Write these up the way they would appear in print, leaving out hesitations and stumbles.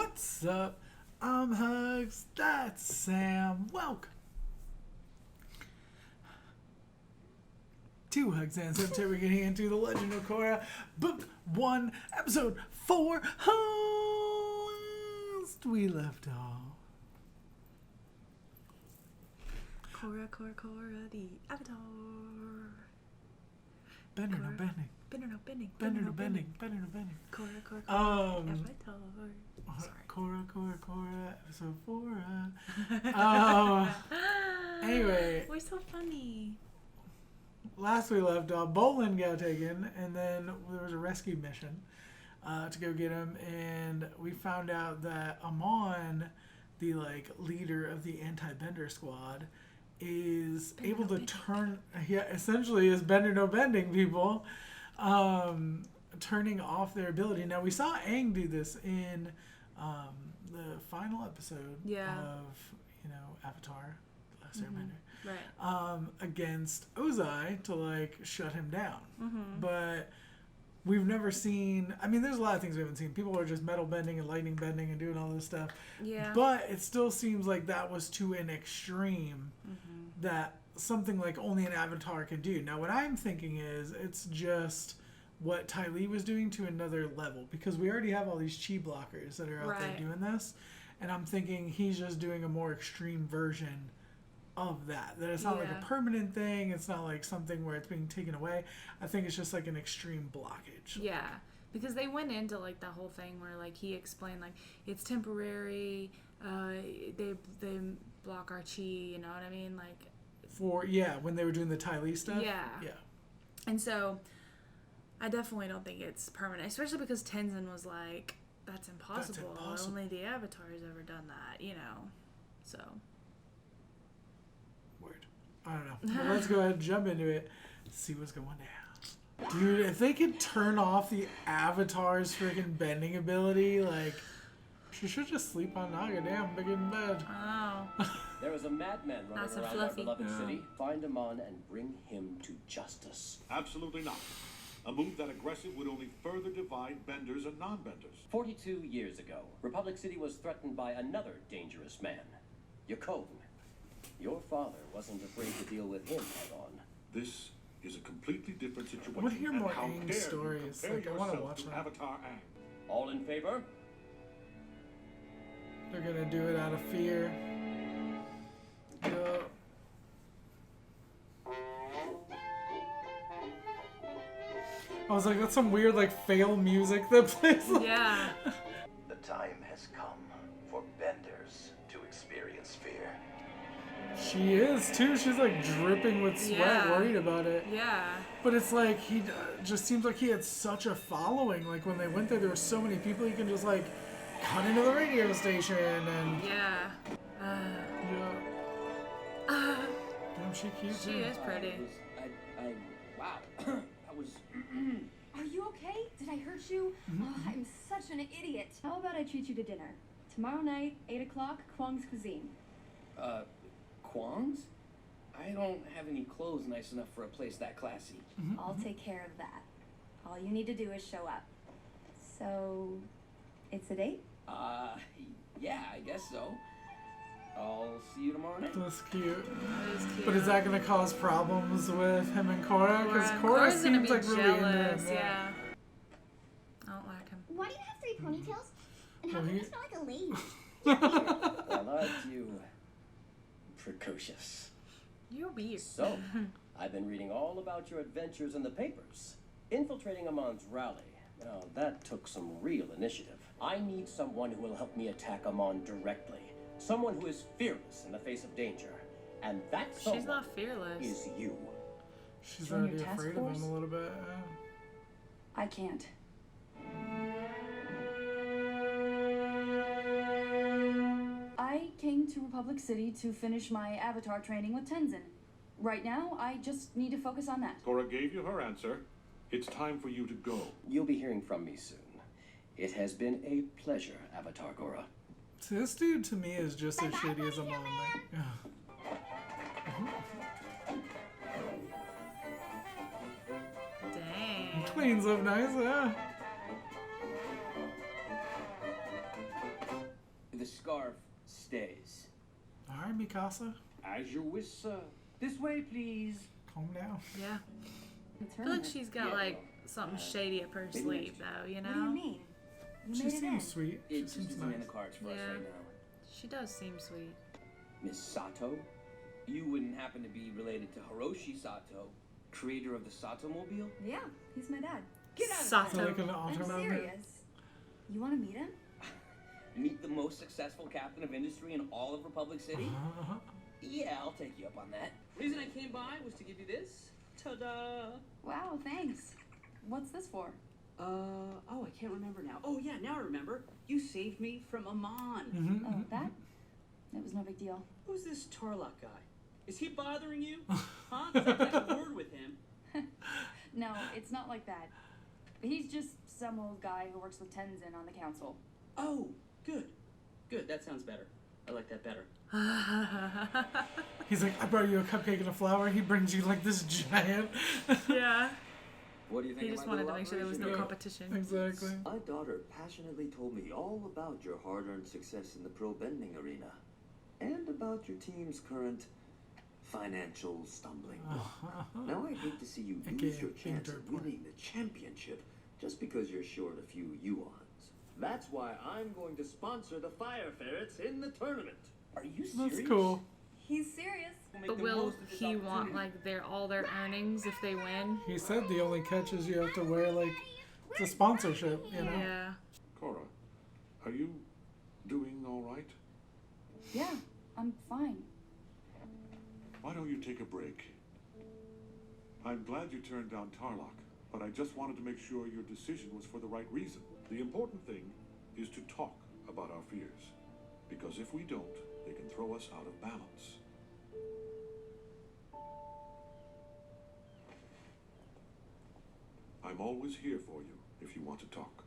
What's up? I'm Hugz. That's Sam. Welcome to Hugz and Sam. Today we're getting into The Legend of Korra, Book 1, Episode 4. Last we left off. Korra, the Avatar. Bender no bending. Bender no bending. Bender no bending. Bender no bending. Korra, Avatar. Sorry. Korra, Episode 4. Anyway. We're so funny. Last we left off, Bolin got taken, and then there was a rescue mission to go get him, and we found out that Amon, the leader of the anti-bender squad, is Bender able no to bending. turn, essentially is Bender no bending people, turning off their ability. Now we saw Aang do this in the final episode of Avatar, The Last Airbender. Right. Against Ozai to shut him down. But we've never seen, there's a lot of things we haven't seen. People are just metal bending and lightning bending and doing all this stuff. Yeah. But it still seems like that was to an extreme that something like only an Avatar can do. Now what I'm thinking is it's just what Ty Lee was doing to another level, because we already have all these chi blockers that are out there doing this, and I'm thinking he's just doing a more extreme version of that it's not like a permanent thing. It's not like something where it's being taken away. I think it's just like an extreme blockage. Yeah, because they went into the whole thing where he explained it's temporary. They block our chi. You know what I mean? When they were doing the Ty Lee stuff. Yeah. And so I definitely don't think it's permanent, especially because Tenzin was like, "That's impossible. Only the Avatar's ever done that." So. I don't know. But let's go ahead and jump into it. See what's going down. Dude, if they could turn off the Avatar's freaking bending ability, she should just sleep on Naga. Damn, big in bed. Oh. There is a madman running so around fluffy. our beloved city. Find Amon and bring him to justice. Absolutely not. A move that aggressive would only further divide benders and non-benders. 42 years ago, Republic City was threatened by another dangerous man, Yakone. Your father wasn't afraid to deal with him head-on. This is a completely different situation. I want to hear more how Aang dare you stories. compare I want to yourself watch to that. Avatar Aang. All in favor? They're gonna do it out of fear. Yup. I was like, that's some weird fail music that plays. Yeah. The time has come for benders to experience fear. She is too. She's dripping with sweat, worried about it. Yeah. But it's he just seems like he had such a following. When they went there were so many people. He can just cut into the radio station and Yeah. Damn, she cute She too. is pretty. Wow. That was... Are you okay? Did I hurt you? Oh, I'm such an idiot. How about I treat you to dinner? Tomorrow night, 8 o'clock, Kwang's Cuisine. Kwang's? I don't have any clothes nice enough for a place that classy. I'll take care of that. All you need to do is show up. So, it's a date? Yeah, I guess so. I'll see you tomorrow night. That's cute. That is cute. But is that gonna cause problems with him and Korra? Because Korra Korra's gonna seems be really jealous. into him. Yeah. I don't like him. Why do you have 3 ponytails? And how Well, come he- you smell like a lady? Well, aren't you precocious? You're weird. So, I've been reading all about your adventures in the papers. Infiltrating Amon's rally. Now, that took some real initiative. I need someone who will help me attack Amon directly. Someone who is fearless in the face of danger. And that someone She's not fearless. is you. She's Join your already task afraid force? of him a little bit. I can't. I came to Republic City to finish my Avatar training with Tenzin. Right now, I just need to focus on that. Korra gave you her answer. It's time for you to go. You'll be hearing from me soon. It has been a pleasure, Avatar Korra. So this dude to me is just as Bye-bye, shitty as a ponytail mom. Dang. Cleans up nice, yeah. Mikasa. As your wish, sir. This way, please. Calm down. Yeah. It's I her. feel like she's got Yeah, like well, something shady up her maybe sleeve, next year. though. You know. What do you mean? You She made it in. seems sweet. She It just seems isn't in nice. the cards for us Yeah. right now. She does seem sweet. Miss Sato? You wouldn't happen to be related to Hiroshi Sato, creator of the Sato Mobile? Yeah, he's my dad. Get out of Sato. So like an I'm alternate member. serious. You want to meet him? Meet the most successful captain of industry in all of Republic City? Yeah, I'll take you up on that. Reason I came by was to give you this. Ta-da! Wow, thanks. What's this for? Oh, I can't remember now. Oh, yeah, now I remember. You saved me from Amon. Oh, that? That was no big deal. Who's this Tarrlok guy? Is he bothering you? Huh? 'Cause I've had a word with him. No, it's not like that. He's just some old guy who works with Tenzin on the council. Oh, good. Good, that sounds better. I like that better. He's like, I brought you a cupcake and a flower. He brings you like this giant. Yeah. What do you think He of just my wanted to little make sure there was no operation? competition. Exactly. My daughter passionately told me all about your hard-earned success in the pro bending arena, and about your team's current financial stumbling. Now I'd hate to see you Okay, lose your chance at interpret. winning the championship just because you're short a few yuans. That's why I'm going to sponsor the Fire Ferrets in the tournament. Are you serious? That's cool. He's serious. We'll make But the will most of this he want opportunity. like all their earnings if they win? He said the only catch is you have to wear like the sponsorship, you know? Yeah. Korra, are you doing all right? Yeah, I'm fine. Why don't you take a break? I'm glad you turned down Tarrlok, but I just wanted to make sure your decision was for the right reason. The important thing is to talk about our fears, because if we don't, they can throw us out of balance. I'm always here for you if you want to talk.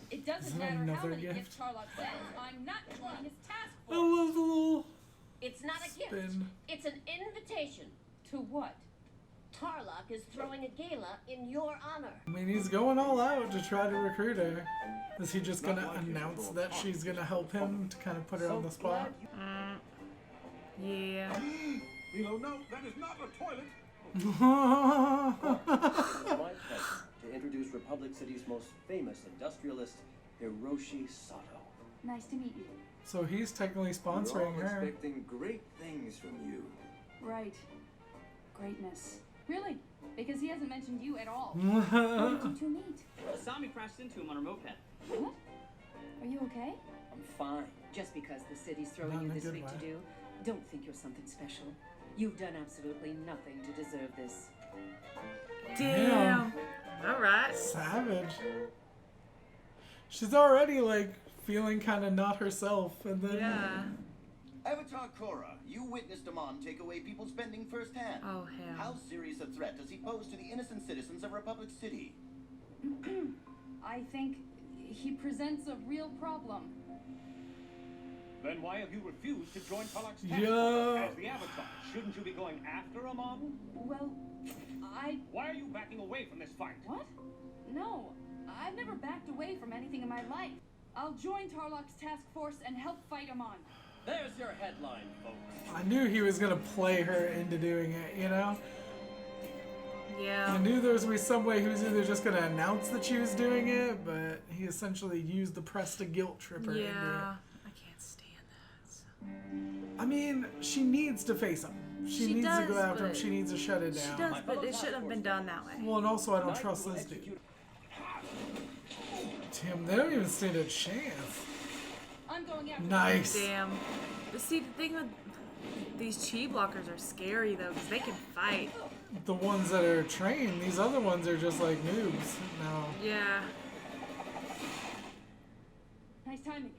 It Is doesn't that matter how another many gift? gifts Tarrlok sends. I'm not joining his task I force. love the little It's not a gift. spin. It's an invitation. To what? Tarrlok is throwing a gala in your honor. I mean, he's going all out to try to recruit her. Is he just Not gonna like you announce to that throw a she's gonna party. help him to kind of put her on the spot? Yeah. Milo, no, that is not a toilet! It's my pleasure to introduce Republic City's most famous industrialist, Hiroshi Sato. Nice to meet you. So he's technically sponsoring We're all her. expecting great things from you. Right. Greatness. Really? Because he hasn't mentioned you at all. How did you two meet? Asami crashed into him on her moped. What? Are you okay? I'm fine. Just because the city's throwing Not you in a this good week to way. do, don't think you're something special. You've done absolutely nothing to deserve this. Damn. All right. Savage. She's already like feeling kind of not herself, and then Yeah. Avatar Korra, you witnessed Amon take away people's spending firsthand. Oh How hell. serious a threat does he pose to the innocent citizens of Republic City? I think he presents a real problem. Then why have you refused to join Tarrlok's task Yeah. force as the Avatar? Shouldn't you be going after Amon? Well, Why are you backing away from this fight? What? No, I've never backed away from anything in my life. I'll join Tarrlok's task force and help fight Amon. There's your headline, folks. I knew he was gonna play her into doing it, you know? I Yeah. knew there was gonna be some way he was either just gonna announce that she was doing it, but he essentially used the press to guilt trip her into Yeah. I can't stand that. So. it. I mean, she needs to face him. She needs to go does, after him. but- She needs to shut it She down. does, but it shouldn't have been done that way. Well, and also I don't Tonight trust we'll this dude. execute- Damn, they don't even stand a chance. I'm going after Nice. Damn. But see, the thing with these chi blockers are scary though, because they can fight. The ones that are trained, these other ones are just like noobs. No. Yeah. Nice timing.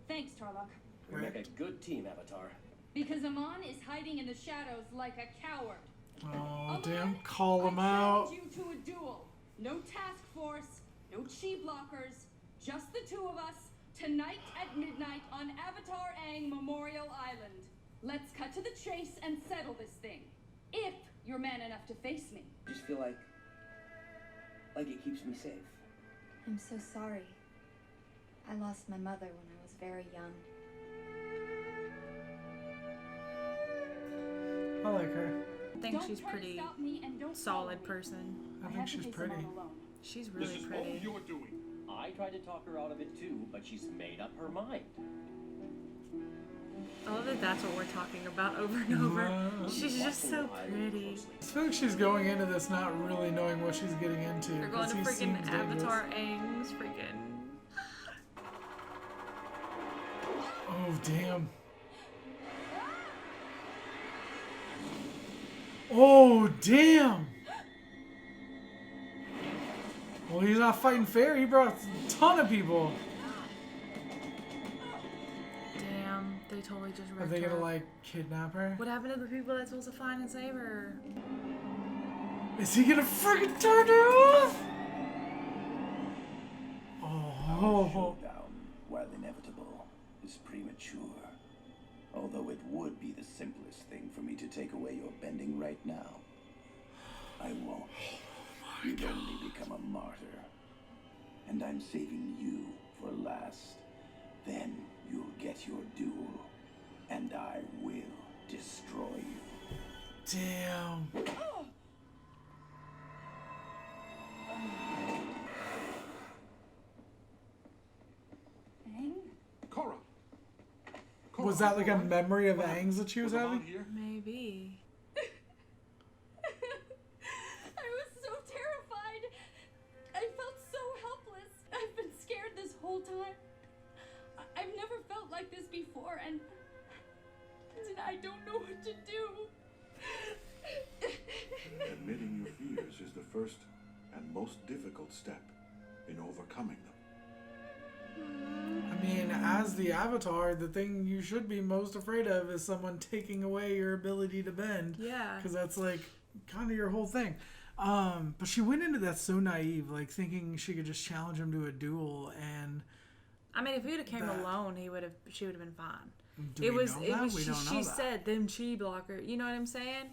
Thanks, Tarrlok. We make a good team, Avatar. Because Amon is hiding in the shadows like a coward. Oh, damn. Call him out. I challenge you to a duel. No task force, no chi blockers, just the two of us, tonight at midnight on Avatar Aang Memorial Island. Let's cut to the chase and settle this thing. If you're man enough to face me. I just feel like it keeps me safe. I'm so sorry. I lost my mother when I was very young. I like her. I think she's pretty solid person. I think she's pretty. She's really This is pretty. all you're doing. I tried to talk her out of it too, but she's made up her mind. I love that that's what we're talking about over and over. She's just so pretty. I feel like she's going into this not really knowing what she's getting into. They're going to 'cause he freaking seems Avatar dangerous. Aang's freaking. Oh, damn. Oh, damn. Well, he's not fighting fair. He brought a ton of people. Damn, they totally just Are wrecked they her. gonna, like, kidnap her? What happened to the people that's supposed to find and save her? Is he gonna freaking turn her off? Oh. Showdown, while inevitable, is premature. Although it would be the simplest thing for me to take away your bending right now. I won't. You'd only become a martyr. And I'm saving you for last. Then you'll get your duel. And I will destroy you. Damn. Korra. Was that like a memory of Aang's that she was having? Maybe. I was so terrified. I felt so helpless. I've been scared this whole time. I've never felt like this before, and I don't know what to do. Admitting your fears is the first and most difficult step in overcoming them. I mean, as the Avatar, the thing you should be most afraid of is someone taking away your ability to bend. Yeah. Because that's like kind of your whole thing. But she went into that so naive, like thinking she could just challenge him to a duel, and I mean, if he would have came alone, she would have been fine. Do we know that? We don't know she that. said them chi blocker. You know what I'm saying?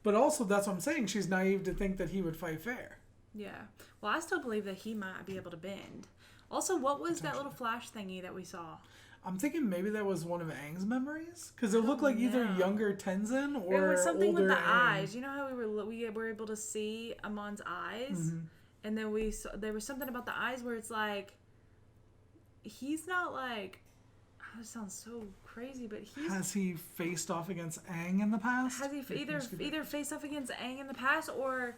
But also, that's what I'm saying. She's naive to think that he would fight fair. Yeah. Well, I still believe that he might be able to bend. Also, what was that little flash thingy that we saw? I'm thinking maybe that was one of Aang's memories, because it looked like either younger Tenzin or it was something older with the Aang. eyes. You know how we were able to see Amon's eyes, and then there was something about the eyes where it's like he's not like. That sounds so crazy, but Has he faced off against Aang in the past? Has he either faced off against Aang in the past, or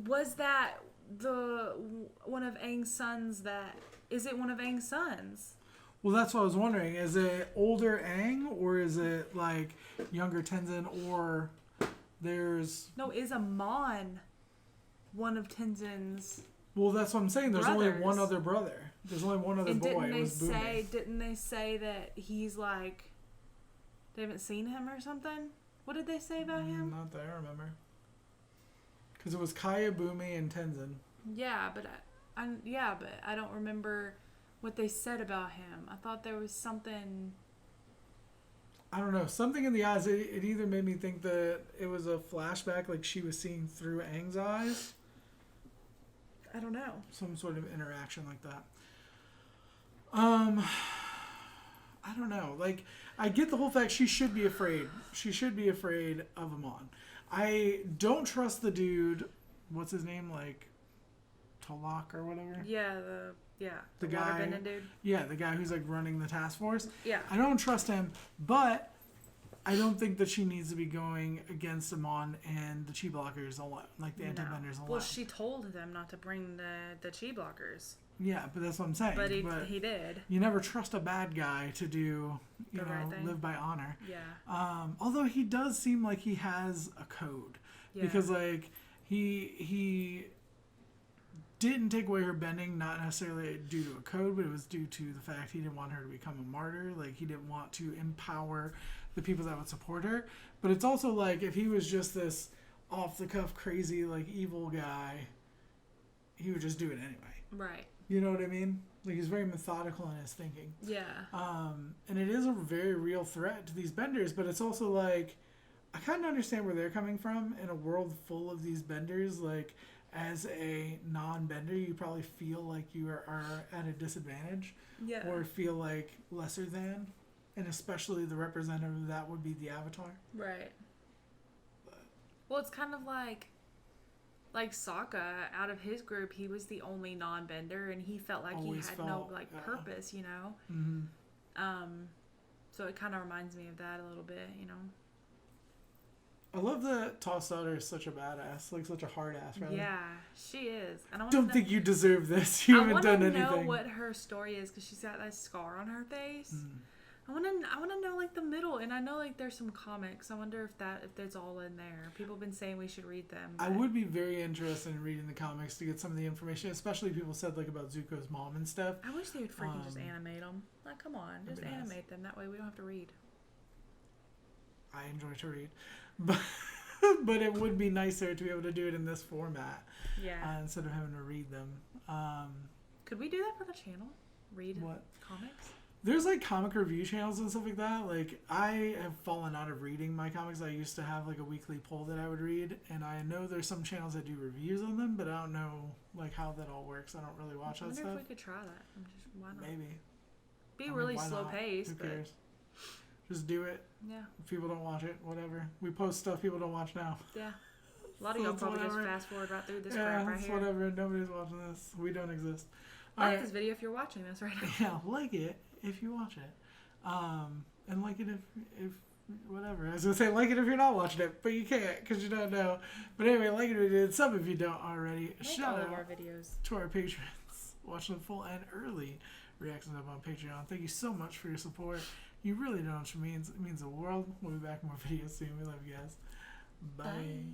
was that one of Aang's sons? Is it one of Aang's sons? Well, that's what I was wondering. Is it older Aang, or is it like younger Tenzin, or there's... No, is Amon one of Tenzin's... Well, that's what I'm saying. There's brothers? only one other brother. There's only one other boy. Didn't they say that he's like... They haven't seen him or something? What did they say about him? Not that I remember. Because it was Kaya, Bumi, and Tenzin. Yeah, but I don't remember what they said about him. I thought there was something. I don't know. Something in the eyes. It either made me think that it was a flashback, like she was seeing through Aang's eyes. I don't know. Some sort of interaction like that. I don't know. Like, I get the whole fact she should be afraid. She should be afraid of Amon. I don't trust the dude. What's his name? Like, Tarrlok or whatever? Yeah, the guy. waterbending dude. Yeah, the guy who's like running the task force. Yeah. I don't trust him, but I don't think that she needs to be going against Amon and the chi blockers alone, like the anti-benders alone. Well, she told them not to bring the chi blockers. Yeah, but that's what I'm saying. But he did. You never trust a bad guy to do, right thing. live by honor. Yeah. Although he does seem like he has a code. Yeah. Because, like, he didn't take away her bending, not necessarily due to a code, but it was due to the fact he didn't want her to become a martyr. Like, he didn't want to empower the people that would support her. But it's also like, if he was just this off-the-cuff, crazy, like, evil guy, he would just do it anyway. Right. You know what I mean? Like, he's very methodical in his thinking. Yeah. And it is a very real threat to these benders, but it's also like, I kind of understand where they're coming from. In a world full of these benders, like, as a non-bender, you probably feel like you are at a disadvantage. Yeah. Or feel like lesser than. And especially the representative of that would be the Avatar. Right. Well, it's kind of like Sokka, out of his group, he was the only non-bender, and he felt like Always he had felt, no like yeah. purpose, you know. So it kind of reminds me of that a little bit, you know. I love that Toss Daughter is such a badass, like such a hard ass, rather. Yeah, she is. And I Don't think you deserve this. You haven't done anything. I want to know what her story is because she's got that scar on her face. I want to know like the middle, and I know like there's some comics. I wonder if that's all in there. People have been saying we should read them. I would be very interested in reading the comics to get some of the information, especially people said like about Zuko's mom and stuff. I wish they would freaking just animate them. Like, come on, just animate them. That way we don't have to read. I enjoy to read, but it would be nicer to be able to do it in this format. Yeah. Instead of having to read them. Could we do that for the channel? Read what? Comics? There's like comic review channels and stuff like that. Like I have fallen out of reading my comics. I used to have like a weekly poll that I would read, and I know there's some channels that do reviews on them, but I don't know like how that all works. I don't really watch that stuff. I wonder if we could try that. Why not? Maybe. Be really slow paced. Who cares? Just do it. Yeah. If people don't watch it, whatever. We post stuff people don't watch now. Yeah. A lot of y'all probably just fast forward right through this crap right here. Whatever. Nobody's watching this. We don't exist. Like this video if you're watching this right now. Yeah, like it if you watch it. And like it if whatever. I was going to say like it if you're not watching it, but you can't because you don't know. But anyway, like it if you did. Sub if you don't already. Shout out our videos to our patrons. Watching the full and early reactions up on Patreon. Thank you so much for your support. You really don't know what it means. It means the world. We'll be back with more videos soon. We love you guys. Bye.